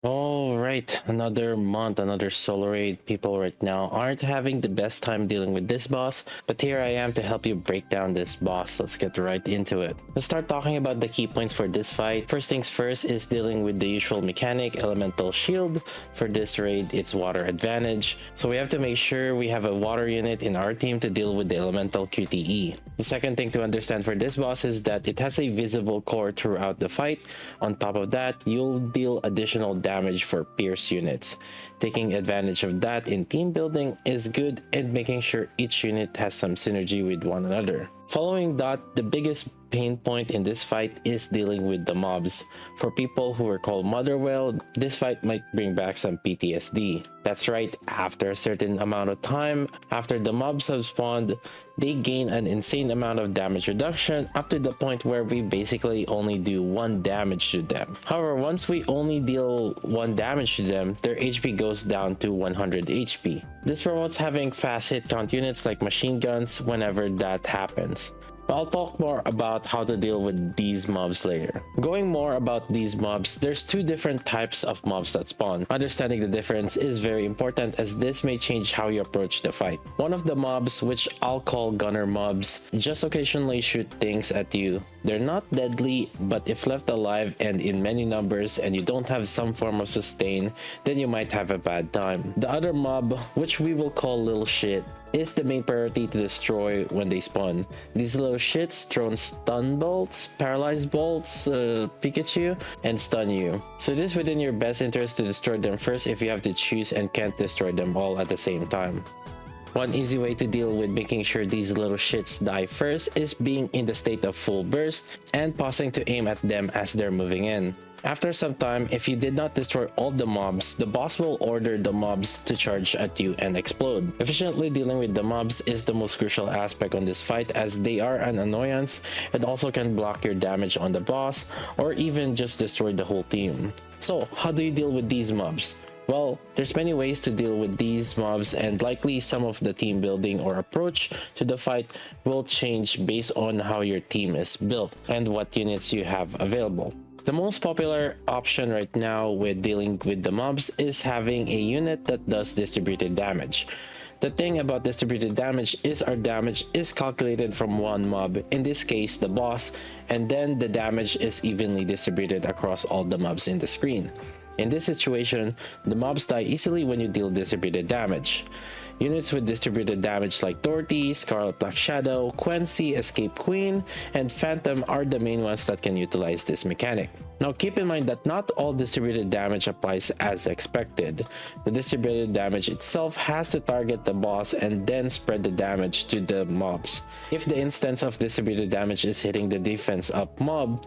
All right, another month, another solo raid. People right now aren't having the best time dealing with this boss, but here I am to help you break down this boss. Let's get right into it. Let's start talking about the key points for this fight. First things first is dealing with the usual mechanic, elemental shield. For this raid, it's water advantage. So we have to make sure we have a water unit in our team to deal with the elemental QTE. The second thing to understand for this boss is that it has a visible core throughout the fight. On top of that, you'll deal additional damage for pierce units. Taking advantage of that in team building is good, and making sure each unit has some synergy with one another. Following that, the biggest pain point in this fight is dealing with the mobs. For people who are called Motherwell, this fight might bring back some PTSD. That's right, after a certain amount of time, after the mobs have spawned, they gain an insane amount of damage reduction up to the point where we basically only do 1 damage to them. However, once we only deal 1 damage to them, their HP goes down to 100 HP. This promotes having fast hit count units like machine guns whenever that happens. But I'll talk more about how to deal with these mobs later. Going more about these mobs, there's 2 different types of mobs that spawn. Understanding the difference is very important, as this may change how you approach the fight. One of the mobs, which I'll call gunner mobs, just occasionally shoot things at you. They're not deadly, but if left alive and in many numbers and you don't have some form of sustain, then you might have a bad time. The other mob, which we will call little shit, is the main priority to destroy when they spawn. These little shits throw stun bolts, paralyzed bolts, Pikachu, and stun you. So it is within your best interest to destroy them first if you have to choose and can't destroy them all at the same time. One easy way to deal with making sure these little shits die first is being in the state of full burst and pausing to aim at them as they're moving in. After some time, if you did not destroy all the mobs, the boss will order the mobs to charge at you and explode. Efficiently dealing with the mobs is the most crucial aspect on this fight, as they are an annoyance and also can block your damage on the boss or even just destroy the whole team. So how do you deal with these mobs? Well, there's many ways to deal with these mobs, and likely some of the team building or approach to the fight will change based on how your team is built and what units you have available. The most popular option right now with dealing with the mobs is having a unit that does distributed damage. The thing about distributed damage is our damage is calculated from one mob, in this case the boss, and then the damage is evenly distributed across all the mobs in the screen. In this situation, the mobs die easily when you deal distributed damage. Units with distributed damage like Dorothy, Scarlet Black Shadow, Quency, Escape Queen, and Phantom are the main ones that can utilize this mechanic. Now keep in mind that not all distributed damage applies as expected. The distributed damage itself has to target the boss and then spread the damage to the mobs. If the instance of distributed damage is hitting the defense up mob,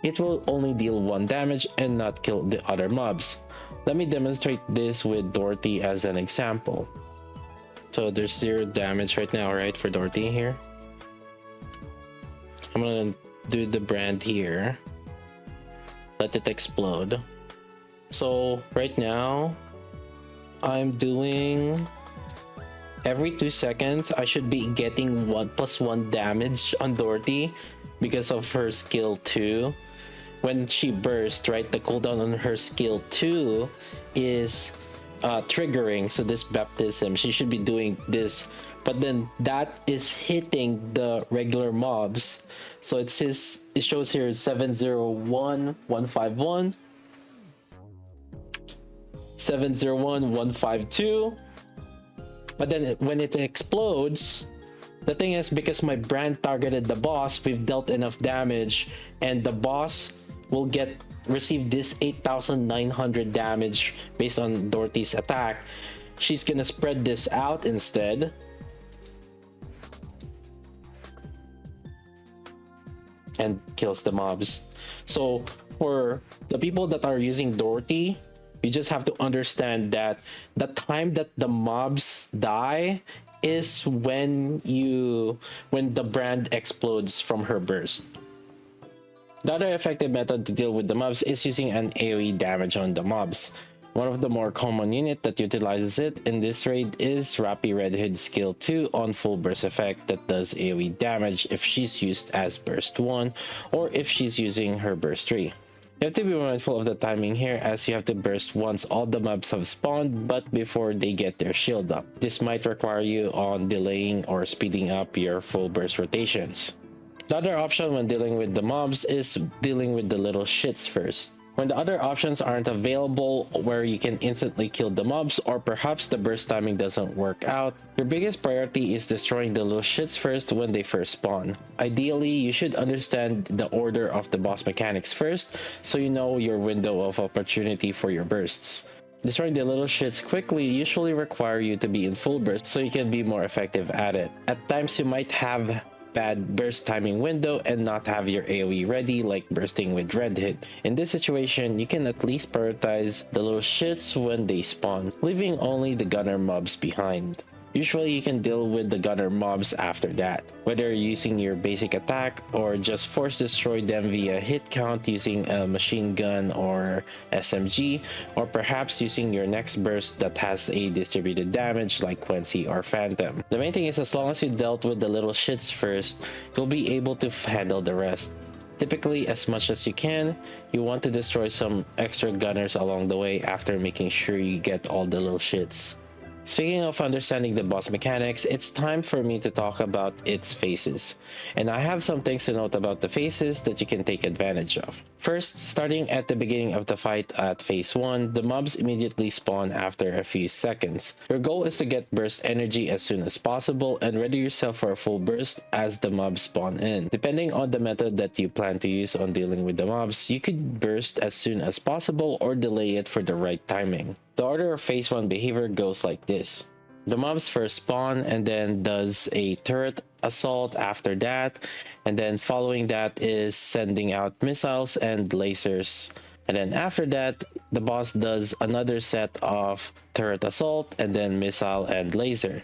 it will only deal 1 damage and not kill the other mobs. Let me demonstrate this with Dorothy as an example. So there's 0 damage right now, right, for Dorothy here. I'm gonna do the brand here. Let it explode. So right now, I'm doing every 2 seconds. I should be getting 1+1 damage on Dorothy because of her skill 2. When she bursts, right, the cooldown on her skill 2 is triggering, so this baptism, she should be doing this, but then that is hitting the regular mobs. So it shows here 701 151, 701 152, but then when it explodes, the thing is, because my brand targeted the boss, we've dealt enough damage, and the boss will receive this 8,900 damage based on Dorothy's attack. She's gonna spread this out instead. And kills the mobs. So for the people that are using Dorothy, you just have to understand that the time that the mobs die is when the brand explodes from her burst. The other effective method to deal with the mobs is using an AoE damage on the mobs. One of the more common unit that utilizes it in this raid is Rapi Red Hood skill 2 on full burst effect that does AoE damage if she's used as burst 1 or if she's using her burst 3. You have to be mindful of the timing here, as you have to burst once all the mobs have spawned but before they get their shield up. This might require you on delaying or speeding up your full burst rotations. The other option when dealing with the mobs is dealing with the little shits first. When the other options aren't available, where you can instantly kill the mobs, or perhaps the burst timing doesn't work out, your biggest priority is destroying the little shits first when they first spawn. Ideally, you should understand the order of the boss mechanics first, so you know your window of opportunity for your bursts. Destroying the little shits quickly usually require you to be in full burst so you can be more effective at it. At times you might have bad burst timing window and not have your AoE ready, like bursting with red hit. In this situation, you can at least prioritize the little shits when they spawn, leaving only the gunner mobs behind. Usually you can deal with the gunner mobs after that, whether using your basic attack or just force destroy them via hit count using a machine gun or SMG, or perhaps using your next burst that has a distributed damage like quency or phantom. The main thing is, as long as you dealt with the little shits first, you'll be able to handle the rest. Typically, as much as you can, you want to destroy some extra gunners along the way after making sure you get all the little shits. Speaking of understanding the boss mechanics, it's time for me to talk about its phases, and I have some things to note about the phases that you can take advantage of. First, starting at the beginning of the fight at phase 1, the mobs immediately spawn after a few seconds. Your goal is to get burst energy as soon as possible and ready yourself for a full burst as the mobs spawn in. Depending on the method that you plan to use on dealing with the mobs, you could burst as soon as possible or delay it for the right timing. The order of phase 1 behavior goes like this. The mobs first spawn and then does a turret assault after that, and then following that is sending out missiles and lasers, and then after that the boss does another set of turret assault and then missile and laser.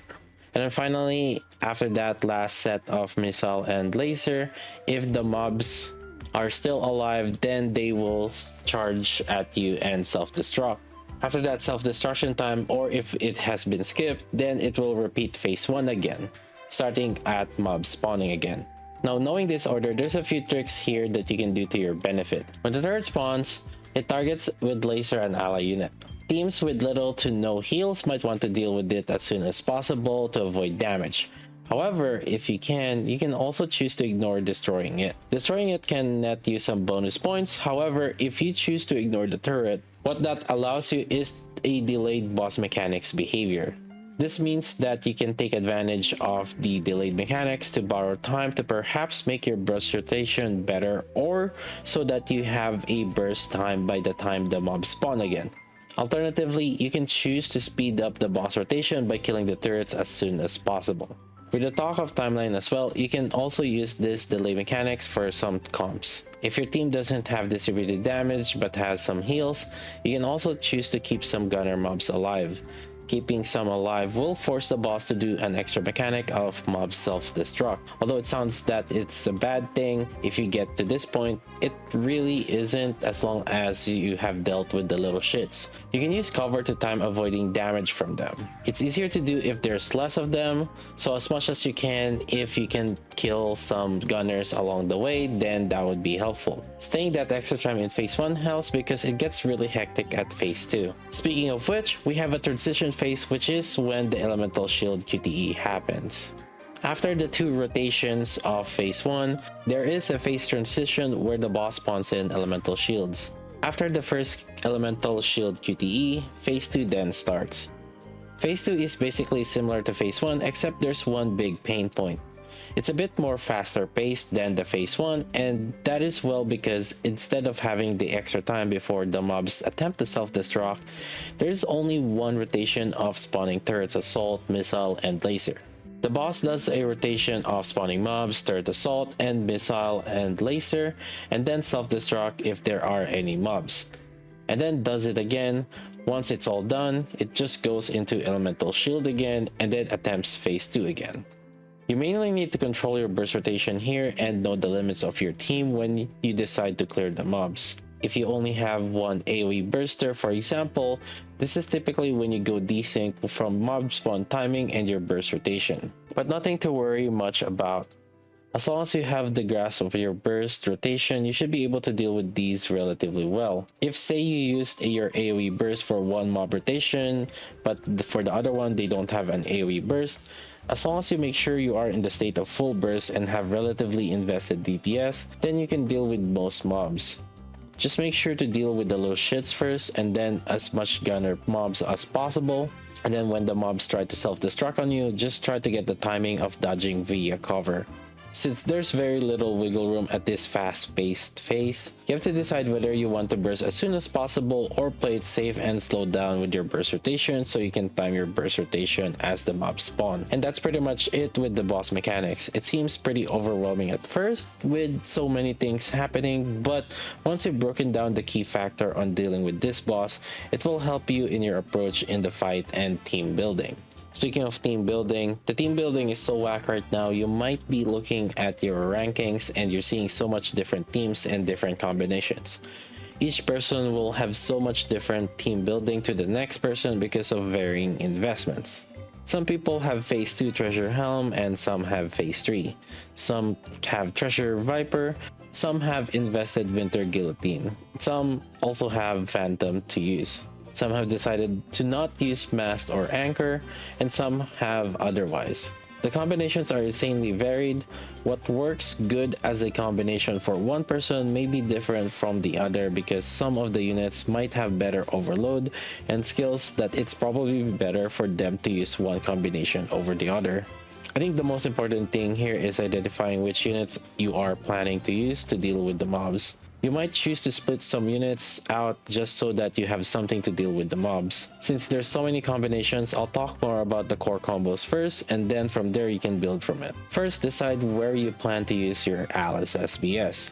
And then finally, after that last set of missile and laser, if the mobs are still alive, then they will charge at you and self-destruct. After that self-destruction time, or if it has been skipped, then it will repeat phase 1 again, starting at mob spawning again. Now, knowing this order, there's a few tricks here that you can do to your benefit. When the turret spawns, it targets with laser an ally unit. Teams with little to no heals might want to deal with it as soon as possible to avoid damage. However, if you can also choose to ignore destroying it. Destroying it can net you some bonus points. However, if you choose to ignore the turret, what that allows you is a delayed boss mechanics behavior. This means that you can take advantage of the delayed mechanics to borrow time to perhaps make your burst rotation better, or so that you have a burst time by the time the mobs spawn again. Alternatively, you can choose to speed up the boss rotation by killing the turrets as soon as possible. With the talk of timeline as well, you can also use this delay mechanics for some comps. If your team doesn't have distributed damage but has some heals, you can also choose to keep some gunner mobs alive. Keeping some alive will force the boss to do an extra mechanic of mob self-destruct. Although it sounds that it's a bad thing if you get to this point, it really isn't as long as you have dealt with the little shits. You can use cover to time avoiding damage from them. It's easier to do if there's less of them, so as much as you can, if you can kill some gunners along the way, then that would be helpful. Staying that extra time in phase 1 helps because it gets really hectic at phase 2. Speaking of which, we have a transition phase, which is when the elemental shield QTE happens. After the 2 rotations of phase 1, there is a phase transition where the boss spawns in elemental shields. After the first elemental shield QTE, phase 2 then starts. Phase 2 is basically similar to phase 1, except there's one big pain point. It's a bit more faster paced than the phase 1, and that is well because instead of having the extra time before the mobs attempt to self-destruct, there is only one rotation of spawning turrets assault, missile, and laser. The boss does a rotation of spawning mobs, turret assault, and missile and laser, and then self-destruct if there are any mobs. And then does it again. Once it's all done, it just goes into elemental shield again and then attempts phase 2 again. You mainly need to control your burst rotation here and know the limits of your team when you decide to clear the mobs. If you only have one AoE burster, for example, this is typically when you go desync from mob spawn timing and your burst rotation. But nothing to worry much about. As long as you have the grasp of your burst rotation, you should be able to deal with these relatively well. If say you used your AoE burst for one mob rotation, but for the other one they don't have an AoE burst, as long as you make sure you are in the state of full burst and have relatively invested DPS, then you can deal with most mobs. Just make sure to deal with the little shits first and then as much gunner mobs as possible. And then when the mobs try to self-destruct on you, just try to get the timing of dodging via cover. Since there's very little wiggle room at this fast-paced phase, you have to decide whether you want to burst as soon as possible or play it safe and slow down with your burst rotation so you can time your burst rotation as the mobs spawn. And that's pretty much it with the boss mechanics. It seems pretty overwhelming at first with so many things happening, but once you've broken down the key factor on dealing with this boss, it will help you in your approach in the fight and team building. Speaking of team building, the team building is so whack right now, you might be looking at your rankings and you're seeing so much different teams and different combinations. Each person will have so much different team building to the next person because of varying investments. Some people have phase 2 treasure Helm and some have phase 3. Some have treasure Viper, some have invested winter guillotine. Some also have phantom to use. Some have decided to not use Mast or anchor, and some have otherwise. The combinations are insanely varied. What works good as a combination for one person may be different from the other because some of the units might have better overload and skills that it's probably better for them to use one combination over the other. I think the most important thing here is identifying which units you are planning to use to deal with the mobs. You might choose to split some units out just so that you have something to deal with the mobs. Since there's so many combinations, I'll talk more about the core combos first, and then from there you can build from it. First, decide where you plan to use your Alice SBS.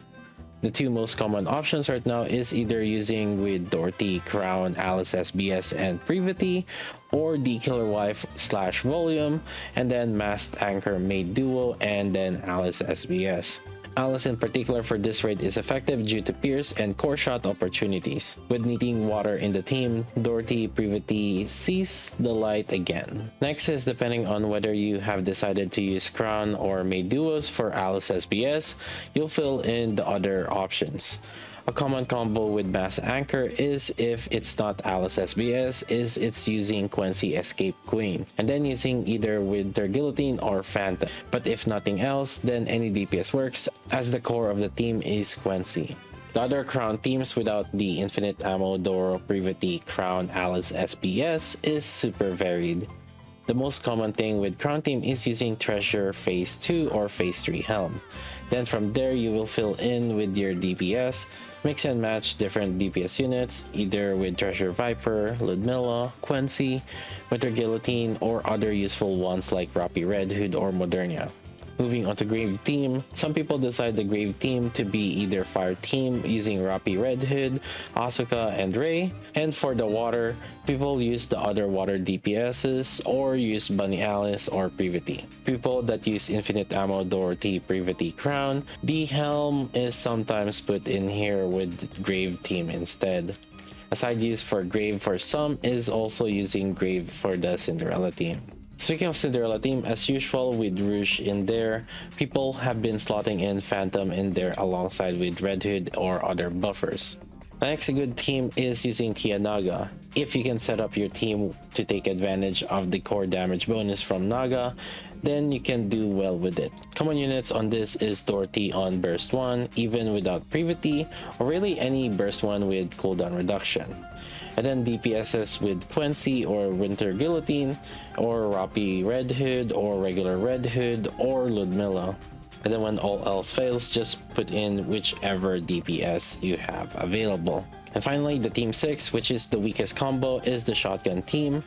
The two most common options right now is either using with Dorothy, Crown, Alice SBS, and Privity, or the Killer Wife / Volume, and then Mast, Anchor, Maid Duo, and then Alice SBS. Alice in particular for this raid is effective due to pierce and core shot opportunities. With needing water in the team, Dorothy Privity sees the light again. Next is depending on whether you have decided to use Crown or Maid Duos for Alice SBS, you'll fill in the other options. A common combo with Mass Anchor is if it's not Alice SBS, is it's using Quency Escape Queen, and then using either with their Guillotine or Phantom. But if nothing else, then any DPS works, as the core of the team is Quency. The other Crown teams without the Infinite Ammo, Doro, Privity, Crown, Alice SBS is super varied. The most common thing with Crown team is using Treasure Phase 2 or Phase 3 Helm. Then from there you will fill in with your DPS, mix and match different DPS units, either with Treasure Viper, Ludmilla, Quency, Winter Guillotine, or other useful ones like Rapi Red Hood or Modernia. Moving on to Grave Team, some people decide the Grave Team to be either Fire Team using Rapi Red Hood, Asuka, and Ray, and for the Water, people use the other Water DPSs or use Bunny Alice or Privity. People that use Infinite Ammo, Dorothy, Privity, Crown, the Helm is sometimes put in here with Grave Team instead. A side use for Grave for some is also using Grave for the Cinderella team. Speaking of Cinderella team, as usual with Rouge in there, people have been slotting in Phantom in there alongside with Red Hood or other buffers. The next good team is using Tia Naga. If you can set up your team to take advantage of the core damage bonus from Naga, then you can do well with it. Common units on this is Dorothy on Burst 1, even without Privity, or really any Burst 1 with cooldown reduction. And then DPSs with Quency or Winter Guillotine, or Rapi Red Hood, or regular Red Hood, or Ludmilla. And then when all else fails, just put in whichever DPS you have available. And finally, the Team 6, which is the weakest combo, is the Shotgun team.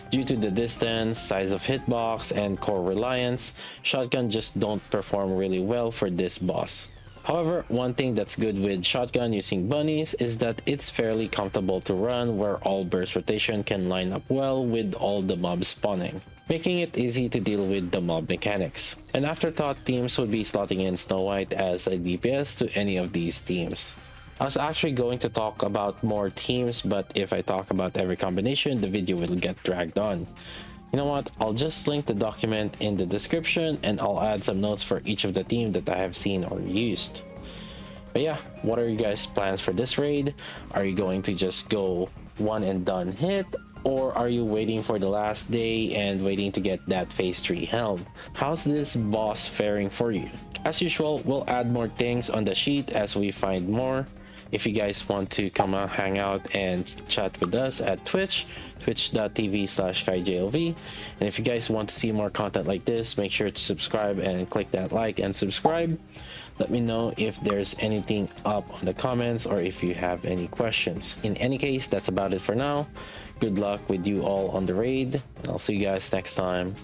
Due to the distance, size of hitbox, and core reliance, Shotgun just don't perform really well for this boss. However, one thing that's good with Shotgun using bunnies is that it's fairly comfortable to run where all burst rotation can line up well with all the mobs spawning, making it easy to deal with the mob mechanics. And afterthought teams would be slotting in Snow White as a DPS to any of these teams. I was actually going to talk about more teams, but if I talk about every combination, the video will get dragged on. You know what? I'll just link the document in the description and I'll add some notes for each of the theme that I have seen or used. But yeah, what are you guys' plans for this raid? Are you going to just go one and done hit? Or are you waiting for the last day and waiting to get that phase 3 Helm? How's this boss faring for you? As usual, we'll add more things on the sheet as we find more. If you guys want to come out, hang out and chat with us at Twitch, twitch.tv/xguillotine. And if you guys want to see more content like this, make sure to subscribe and click that like and subscribe. Let me know if there's anything up on the comments or if you have any questions. In any case, that's about it for now. Good luck with you all on the raid, and I'll see you guys next time.